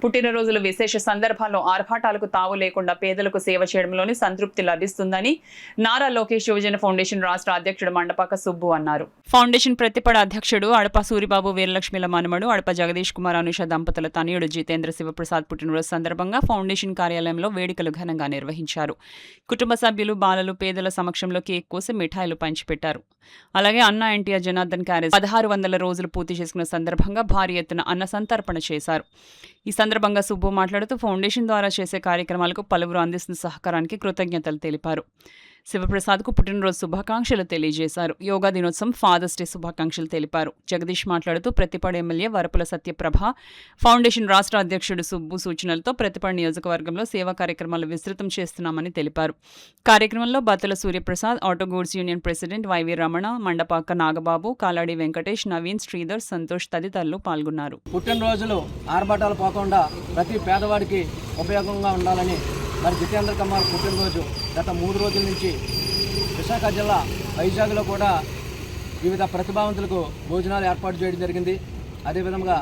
పుట్టినరోజులు విశేష సందర్భాల్లో ఆర్భాటాలకు తావు లేకుండా పేదలకు సేవ చేయడంలోని సంతృప్తి లభిస్తుందని నారా లోకేష్ యువజన ఫౌండేషన్ రాష్ట్ర అధ్యక్షుడు మండపాక సుబ్బు అన్నారు. ఫౌండేషన్ ప్రతిపడ అధ్యక్షుడు అడప సూరిబాబు వీరలక్ష్మిల మనమడు అడప జగదీష్ కుమార్ అనుష దంపతుల తనయుడు జితేంద్ర శివప్రసాద్ పుట్టినరోజు సందర్భంగా ఫౌండేషన్ కార్యాలయంలో వేడుకలు ఘనంగా నిర్వహించారు. కుటుంబ సభ్యులు బాలలు పేదల సమక్షంలో కేక్ కోసి మిఠాయిలు పంచిపెట్టారు. అలాగే అన్న ఎన్టీఆర్ జనార్దన్ క్యారేజ్ 1600 రోజులు పూర్తి చేసుకున్న సందర్భంగా భారీ ఎత్తున అన్న సంతర్పణ చేశారు. ఈ సందర్భంగా సుబ్బు మాట్లాడుతూ ఫౌండేషన్ ద్వారా చేసే కార్యక్రమాలకు పలువురు అందిస్తున్న సహకారానికి కృతజ్ఞతలు తెలిపారు. శివప్రసాద్కు పుట్టినరోజు శుభాకాంక్షలు తెలియజేశారు. యోగా దినోత్సవం, ఫాదర్స్ డే శుభాకాంక్షలు తెలిపారు. జగదీష్ మాట్లాడుతూ ప్రతిపాడు ఎమ్మెల్యే వరపుల సత్యప్రభ, ఫౌండేషన్ రాష్ట్ర అధ్యక్షుడు సుబ్బు సూచనలతో ప్రతిపాడు నియోజకవర్గంలో సేవా కార్యక్రమాలు విస్తృతం చేస్తున్నామని తెలిపారు. కార్యక్రమంలో Battala Suryaprasad, auto goods union president Y V Ramana, Mandapaka Nagababu, Kaladi Venkatesh, Naveen, Sridhar, Santosh తదితరులు పాల్గొన్నారు. పుట్టినరోజులు ఆర్భాటాలు పోకుండా ప్రతి పేదవాడికి ఉపయోగంగా ఉండాలని మరి జితేంద్ర కుమార్ పుట్టినరోజు గత 3 రోజుల నుంచి విశాఖ జిల్లా వైజాగ్లో కూడా వివిధ ప్రతిభావంతులకు భోజనాలు ఏర్పాటు చేయడం జరిగింది. అదేవిధంగా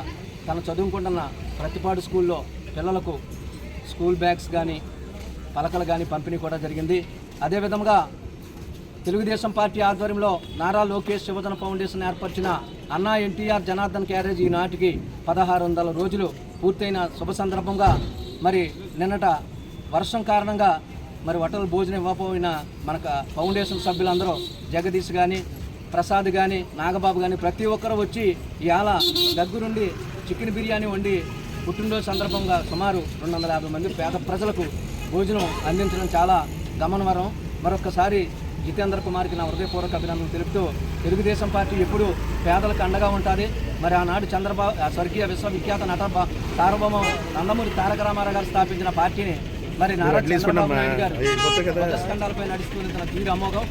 తను చదువుకుంటున్న ప్రతిపాడు స్కూల్లో పిల్లలకు స్కూల్ బ్యాగ్స్ కానీ పలకలు కానీ పంపిణీ కూడా జరిగింది. అదేవిధంగా తెలుగుదేశం పార్టీ ఆధ్వర్యంలో నారా లోకేష్ యువజన ఫౌండేషన్ ఏర్పరిచిన అన్నా ఎన్టీఆర్ జనార్దన్ క్యారేజ్ ఈనాటికి 1600 రోజులు పూర్తయిన శుభ సందర్భంగా మరి నిన్నట వర్షం కారణంగా మరి హోటల్ భోజనం ఇవ్వకపోయిన మనకు ఫౌండేషన్ సభ్యులందరూ జగదీష్ కానీ, ప్రసాద్ కానీ, నాగబాబు కానీ ప్రతి ఒక్కరూ వచ్చి ఇవాళ దగ్గరుండి చికెన్ బిర్యానీ వండి పుట్టినరోజు సందర్భంగా సుమారు 250 మంది పేద ప్రజలకు భోజనం అందించడం చాలా గమనార్హం. మరొకసారి జితేంద్ర కుమార్కి నా హృదయపూర్వక అభినందనలు తెలుపుతూ తెలుగుదేశం పార్టీ ఎప్పుడూ పేదలకు అండగా ఉంటుంది. మరి ఆనాడు స్వర్గీయ విశ్వవిఖ్యాత నట సార్వభౌమ నందమూరి తారక రామారావు గారు స్థాపించిన పార్టీని మరి నారా చంద్రబాబు నాయుడు గారు స్కండాలపై నడుస్తున్న తీరు అమోఘం.